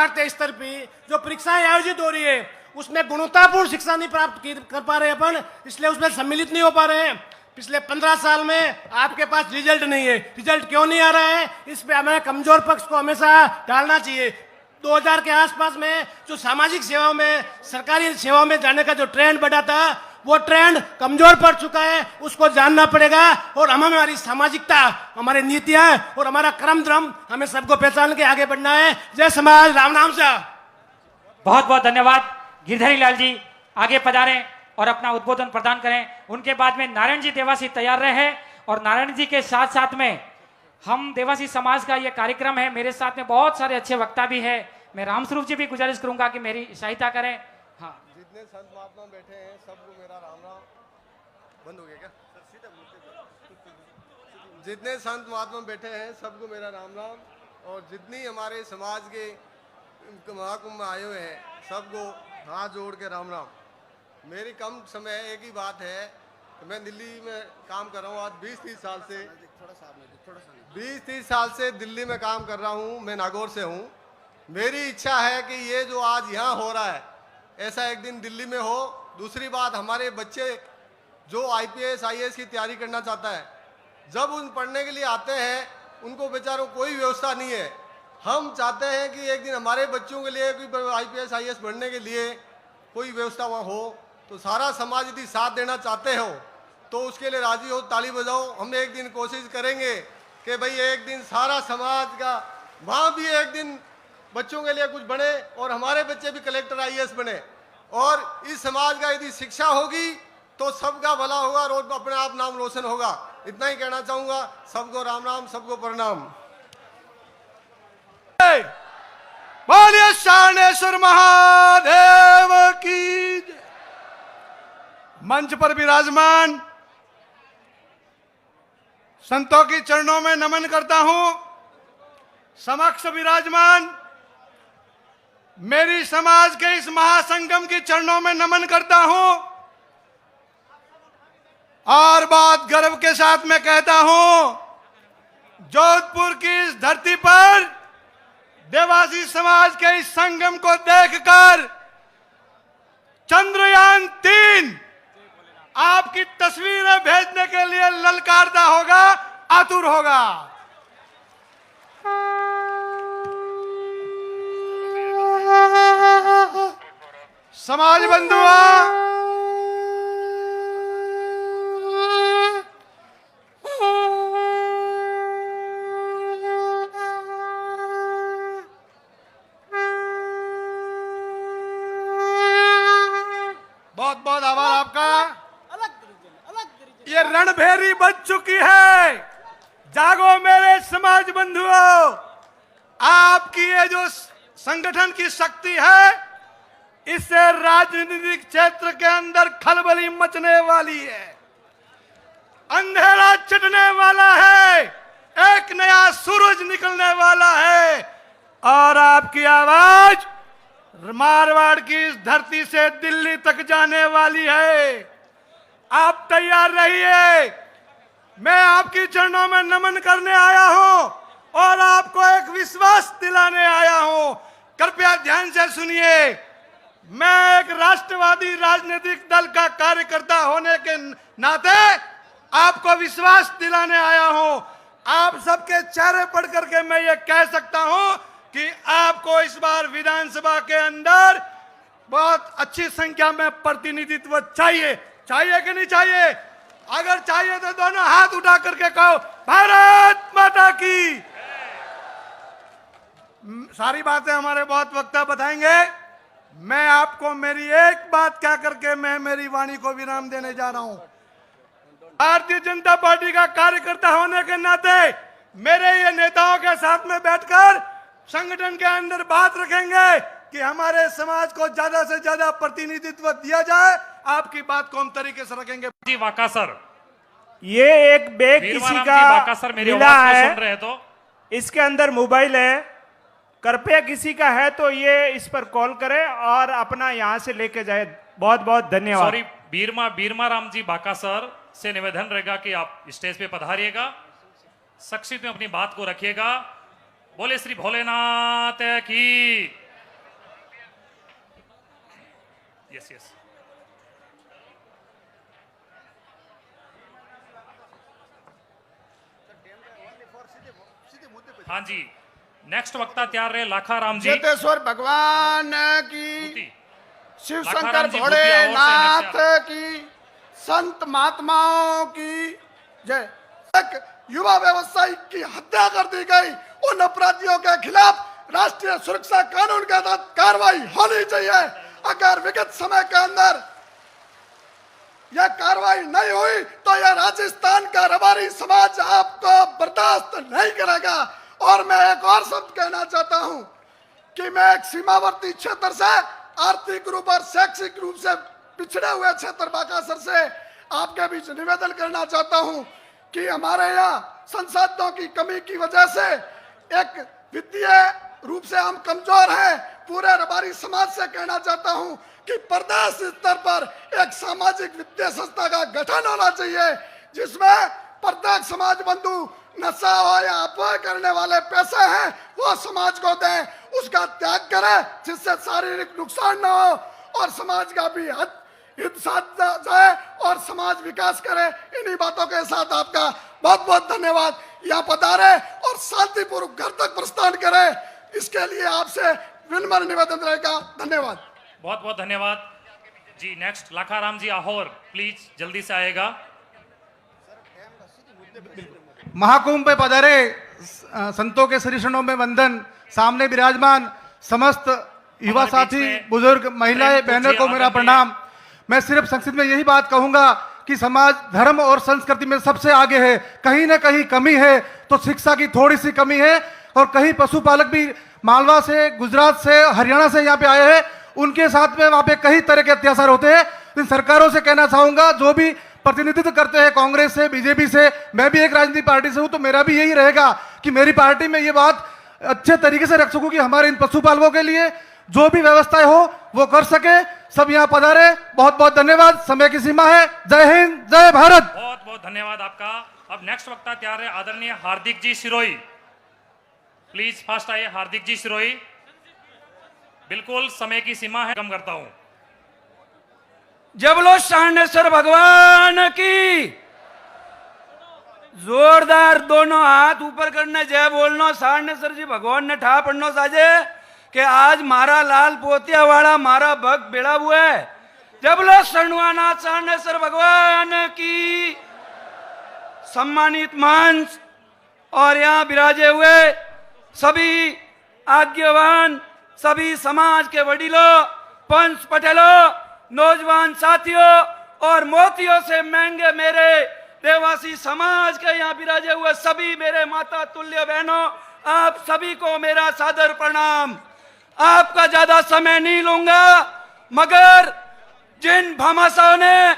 भारतीय स्तर पे जो परीक्षाएं आयोजित हो रही है उसमें गुणवत्तापूर्ण शिक्षा नहीं प्राप्त कर पा रहे अपन, इसलिए उसमें सम्मिलित नहीं हो पा रहे हैं। पिछले 15 साल में आपके पास रिजल्ट नहीं है। रिजल्ट क्यों नहीं आ रहा है, इस पे हमें कमजोर पक्ष को हमेशा डालना चाहिए। 2000 के आसपास में जो सामाजिक सेवाओं में, सरकारी सेवाओं में जाने का जो ट्रेंड बढ़ा था, वो ट्रेंड कमजोर पड़ चुका है, उसको जानना पड़ेगा। और हमारी सामाजिकता, हमारी नीतियां और हमारा क्रम धर्म हमें सबको पहचान के आगे बढ़ना है। जय समाज, राम नाम से। बहुत बहुत धन्यवाद। गिरधरी लाल जी आगे पधारें और अपना उद्बोधन प्रदान करें। उनके बाद में नारायण जी देवासी तैयार रहे और नारायण जी के साथ साथ में हम देवासी समाज का ये कार्यक्रम है, मेरे साथ में बहुत सारे अच्छे वक्ता भी है। मैं रामस्वरूप जी भी गुजारिश करूंगा कि मेरी सहायता करें। हाँ, जितने संत महात्मा बैठे हैं सबको मेरा राम राम। बंद हो गया क्या? जितने संत महात्मा बैठे हैं सबको मेरा राम राम। और जितनी हमारे समाज के महाकुंभ में आए हुए हैं सबको हाथ जोड़ के राम राम। मेरी कम समय एक ही बात है कि मैं दिल्ली में काम कर रहा हूँ आज 20-30 साल से। 20-30 साल से दिल्ली में काम कर रहा हूँ। मैं नागौर से हूँ। मेरी इच्छा है कि ये जो आज यहाँ हो रहा है ऐसा एक दिन दिल्ली में हो। दूसरी बात, हमारे बच्चे जो IPS IAS की तैयारी करना चाहता है, जब उन पढ़ने के लिए आते हैं उनको बेचारों कोई व्यवस्था नहीं है। हम चाहते हैं कि एक दिन हमारे बच्चों के लिए कोई IPS IAS पढ़ने के लिए कोई व्यवस्था वहाँ हो। तो सारा समाज यदि साथ देना चाहते हो तो उसके लिए राजी हो, ताली बजाओ। हम एक दिन कोशिश करेंगे कि भाई एक दिन सारा समाज का वहाँ भी एक दिन बच्चों के लिए कुछ बने और हमारे बच्चे भी कलेक्टर IAS बने। और इस समाज का यदि शिक्षा होगी तो सबका भला होगा और अपने आप नाम रोशन होगा। इतना ही कहना चाहूँगा। सबको राम राम, सबको प्रणाम। बोलिए शानेश्वर महादेव की जय। मंच पर विराजमान संतों की चरणों में नमन करता हूं। समक्ष विराजमान मेरी समाज के इस महासंगम की चरणों में नमन करता हूं। और बात गर्व के साथ मैं कहता हूं, जोधपुर की इस धरती पर देवासी समाज के इस संगम को देखकर चंद्रयान 3 आपकी तस्वीरें भेजने के लिए ललकारता होगा, आतुर होगा। समाज बंधुओं, बहुत बहुत आभार आपका। ये रणभेरी बज चुकी है। जागो मेरे समाज बंधुओं, आपकी ये जो संगठन की शक्ति है इससे राजनीतिक क्षेत्र के अंदर खलबली मचने वाली है, अंधेरा छटने वाला है, एक नया सूरज निकलने वाला है। और आपकी आवाज मारवाड़ की इस धरती से दिल्ली तक जाने वाली है। आप तैयार रहिए। मैं आपकी चरणों में नमन करने आया हूं और आपको एक विश्वास दिलाने आया हूं। कृपया ध्यान से सुनिए। मैं एक राष्ट्रवादी राजनीतिक दल का कार्यकर्ता होने के नाते आपको विश्वास दिलाने आया हूं। आप सबके चेहरे पढ़ करके मैं ये कह सकता हूं कि आपको इस बार विधानसभा के अंदर बहुत अच्छी संख्या में प्रतिनिधित्व चाहिए। चाहिए कि नहीं चाहिए? अगर चाहिए तो दोनों हाथ उठा करके कहो भारत माता की। सारी बातें हमारे बहुत वक्ता बताएंगे। मैं आपको मेरी एक बात कह करके मैं मेरी वाणी को विराम देने जा रहा हूं। भारतीय जनता पार्टी का कार्यकर्ता होने के नाते मेरे ये नेताओं के साथ में बैठकर संगठन के अंदर बात रखेंगे कि हमारे समाज को ज्यादा से ज्यादा प्रतिनिधित्व दिया जाए। आपकी बात को हम तरीके से रखेंगे। जी वाका सर, ये एक बैग किसी का सर मेरी मिला आवाज को है, सुन रहे हैं तो इसके अंदर मोबाइल है। कृपया किसी का है तो ये इस पर कॉल करे और अपना यहाँ से लेके जाए। बहुत बहुत धन्यवाद। सॉरी, बीरमा राम जी बाका सर से निवेदन रहेगा कि आप स्टेज पे पधारिएगा, शख्सियत में अपनी बात को रखिएगा। बोले श्री भोलेनाथ की। Yes yes. हाँ जी, नेक्स्ट वक्ता तैयार रहे लाखाराम जी। चेतेश्वर भगवान की, शिव शंकर लाखाराम जी भूतिया और भोलेनाथ से की, संत महात्माओं की जय। एक युवा व्यवसायी की हत्या कर दी गई, उन अपराधियों के खिलाफ राष्ट्रीय सुरक्षा कानून के तहत कार्रवाई होनी चाहिए। अगर विगत समय के अंदर यह कार्रवाई नहीं हुई तो यह राजस्थान का रबारी समाज आपको बर्दाश्त नहीं करेगा। और मैं एक और शब्द कहना चाहता हूं कि मैं एक सीमावर्ती क्षेत्र से, आर्थिक रूप और शैक्षिक रूप से पिछड़े हुए क्षेत्र बाकासर से आपके बीच निवेदन करना चाहता हूं कि हमारे यहाँ संसाधनों की कमी की वजह से, एक वित्तीय रूप से हम कमजोर हैं। पूरे रबारी समाज से कहना चाहता हूं कि प्रदेश स्तर पर एक सामाजिक वित्तीय संस्था का गठन होना चाहिए, जिसमें प्रत्येक समाज बंधु नशा हो या अफवाह करने वाले पैसे हैं वो समाज को दें, उसका त्याग करें, जिससे शारीरिक नुकसान न हो और समाज का भी हित साध जाए और समाज विकास करे। इन्हीं बातों के साथ आपका बहुत बहुत धन्यवाद। यहाँ पधारे और शांतिपूर्वक घर तक प्रस्थान करें, इसके लिए आपसे विनम्र निवेदन रहेगा। धन्यवाद। बहुत बहुत धन्यवाद जी। नेक्स्ट लाखाराम जी आहोर, प्लीज जल्दी से आएगा। महाकुंभ पे पधारे संतों के श्रीचरणों में वंदन, सामने विराजमान समस्त युवा हमारे बीच साथी, में बुजुर्ग, महिलाएं, प्रेम बहनों को पूज्य मेरा आदरणीय प्रणाम। मैं सिर्फ संक्षिप्त में यही बात कहूंगा कि समाज धर्म और संस्कृति में सबसे आगे है। कहीं ना कहीं कमी है तो शिक्षा की थोड़ी सी कमी है, और कहीं पशुपालक भी मालवा से, गुजरात से, हरियाणा से यहाँ पे आए हैं, उनके साथ में वहाँ पे कई तरह के अत्याचार होते हैं। इन सरकारों से कहना चाहूंगा, जो भी प्रतिनिधित्व करते हैं कांग्रेस से, बीजेपी से, मैं भी एक राजनीतिक पार्टी से हूं, तो मेरा भी यही रहेगा कि मेरी पार्टी में ये बात अच्छे तरीके से रख सकूं कि हमारे इन पशुपालकों के लिए जो भी व्यवस्थाएं हो वो कर सके। सब यहाँ पधारे, बहुत बहुत धन्यवाद। समय की सीमा है। जय हिंद, जय भारत। बहुत बहुत धन्यवाद आपका। अब नेक्स्ट वक्ता तैयार है आदरणीय हार्दिक जी सिरोही, प्लीज फास्ट आइए। हार्दिक जी सिरोही, बिल्कुल समय की सीमा है, कम करता हूं। जय बोलो शानेश्वर भगवान की। जोरदार दोनों हाथ ऊपर करने, जय बोलना। शानेश्वर जी भगवान ने ठा पढ़नो साजे कि आज मारा लाल पोतिया वाला मारा भक्त बेड़ा हुआ है। जय बोलो शरणुआनाथ शानेश्वर भगवान की। सम्मानित मंच और यहाँ विराजे हुए सभी आज्ञावान, सभी समाज के वडीलों, पंच पटेलों, नौजवान साथियों और मोतियों से महंगे मेरे देवासी समाज के यहाँ विराजे हुए सभी मेरे माता तुल्य बहनों, आप सभी को मेरा सादर प्रणाम। आपका ज्यादा समय नहीं लूंगा, मगर जिन भामाशाहों ने,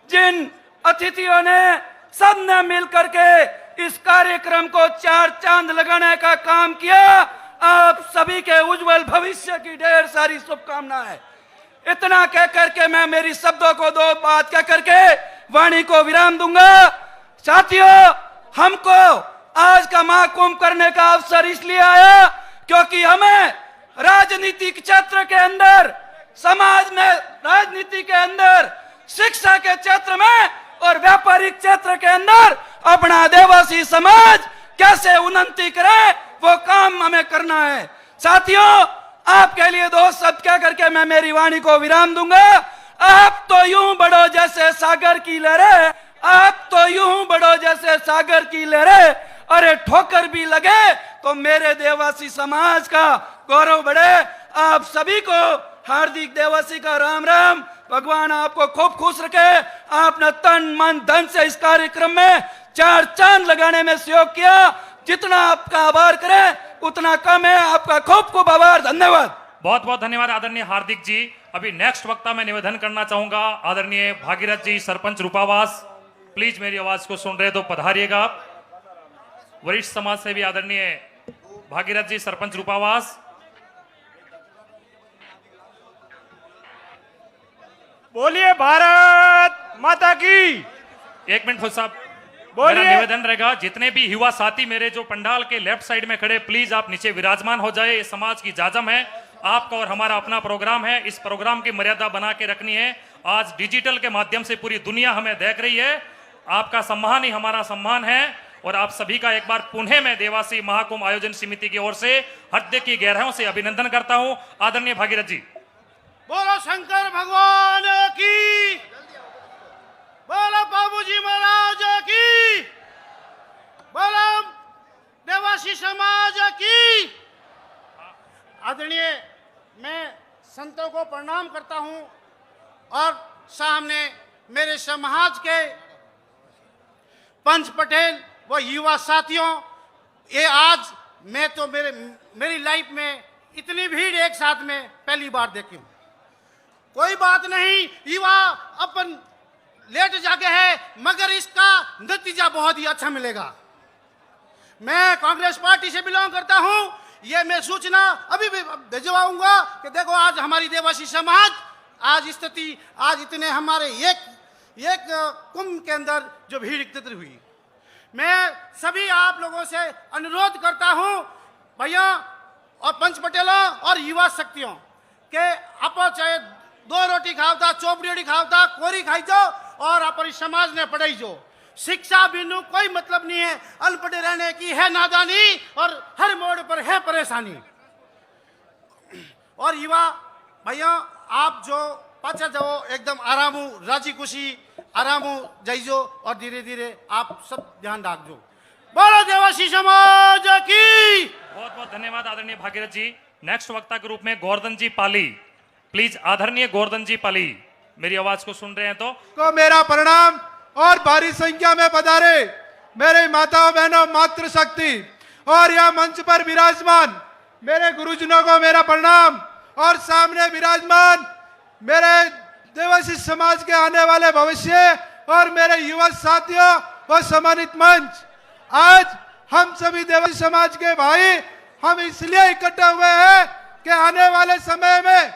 जिन अतिथियों ने, सबने मिलकर के इस कार्यक्रम को चार चांद लगाने का काम किया, आप सभी के उज्जवल भविष्य की ढेर सारी शुभकामनाएं। इतना कह करके मैं मेरी शब्दों को दो बात कह करके वाणी को विराम दूंगा। साथियों, हमको आज का महाकुंभ करने का अवसर इसलिए आया क्योंकि हमें राजनीतिक क्षेत्र के अंदर, समाज में, राजनीति के अंदर, शिक्षा के क्षेत्र में और व्यापारिक क्षेत्र के अंदर अपना देवासी समाज कैसे उन्नति करे वो काम हमें करना है। साथियों, आपके लिए दो शब्द कह करके मैं मेरी वाणी को विराम दूंगा। आप तो यूं बढ़ो जैसे सागर की लहरें, आप तो यूं बढ़ो जैसे सागर की लहरें, अरे ठोकर भी लगे तो मेरे देवासी समाज का गौरव बढ़े। आप सभी को हार्दिक देवासी का राम राम। भगवान आपको खूब खुश रखे। आपने तन मन धन से इस कार्यक्रम में चार चांद लगाने में सहयोग किया। जितना आपका आभार करें उतना कम है। आपका खूब खूब आभार, धन्यवाद। बहुत बहुत धन्यवाद आदरणीय हार्दिक जी। अभी नेक्स्ट वक्ता मैं निवेदन करना चाहूंगा आदरणीय भागीरथ जी, सरपंच रूपावास, प्लीज मेरी आवाज को सुन रहे तो पधारिएगा आप। वरिष्ठ समाज सेवी आदरणीय भागीरथ जी, सरपंच रूपावास। बोलिए भारत माता की। एक मिनट खुद साहब, बोलिए। मेरा निवेदन रहेगा, जितने भी युवा साथी मेरे जो पंडाल के लेफ्ट साइड में खड़े, प्लीज आप नीचे विराजमान हो जाए। ये समाज की जाजम है, आपका और हमारा अपना प्रोग्राम है, इस प्रोग्राम की मर्यादा बना के रखनी है। आज डिजिटल के माध्यम से पूरी दुनिया हमें देख रही है, आपका सम्मान ही हमारा सम्मान है। और आप सभी का एक बार पुनः मैं देवासी महाकुंभ आयोजन समिति की ओर से हृदय की गहराइयों से अभिनंदन करता हूं। आदरणीय भागीरथ जी, बोलो शंकर भगवान की, बोलो बाबूजी महाराज की, बोलो देवासी समाज की। आदरणीय, मैं संतों को प्रणाम करता हूं और सामने मेरे समाज के पंच पटेल व युवा साथियों, ये आज मैं तो मेरी लाइफ में इतनी भीड़ एक साथ में पहली बार देखी हूं। कोई बात नहीं, युवा अपन लेट जाके है, मगर इसका नतीजा बहुत ही अच्छा मिलेगा। मैं कांग्रेस पार्टी से बिलोंग करता हूं, ये मैं सूचना अभी भी भिजवाऊंगा कि देखो आज हमारी देवासी समाज आज स्थिति, आज इतने हमारे एक कुंभ के अंदर जो भीड़ एकत्रित हुई। मैं सभी आप लोगों से अनुरोध करता हूं भैया और पंच पटेलों और युवा शक्तियों के आप चाहे 2 रोटी खावता, चौपड़ी खावता, कोरी खाई जाओ और अपनी समाज ने पढ़ाई जो शिक्षा बिनु कोई मतलब नहीं है। अनपढ़ रहने की है नादानी और हर मोड़ पर है परेशानी। और युवा भैया आप जो पाचा जाओ एकदम आरामू राजी खुशी आरामू जाइजो और धीरे धीरे आप सब ध्यान रखो। बोलो देवासी समाज की। बहुत बहुत धन्यवाद आदरणीय भागीरथ जी। नेक्स्ट वक्ता के रूप में गोवर्धन जी पाली, प्लीज आदरणीय गोवर्धन जी पाली, मेरी आवाज को सुन रहे हैं तो मेरा प्रणाम और भारी संख्या में पधारे मेरे माताओं बहनों मातृशक्ति और यह मंच पर विराजमान मेरे गुरुजनों को मेरा प्रणाम और सामने विराजमान मेरे देवासी समाज के आने वाले भविष्य और मेरे युवा साथियों व सम्मानित मंच। आज हम सभी देवासी समाज के भाई हम इसलिए इकट्ठे हुए हैं कि आने वाले समय में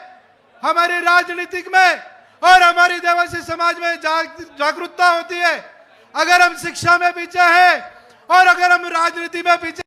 हमारी राजनीतिक में और हमारी देवासी समाज में जागरूकता होती है। अगर हम शिक्षा में पीछे हैं और अगर हम राजनीति में पीछे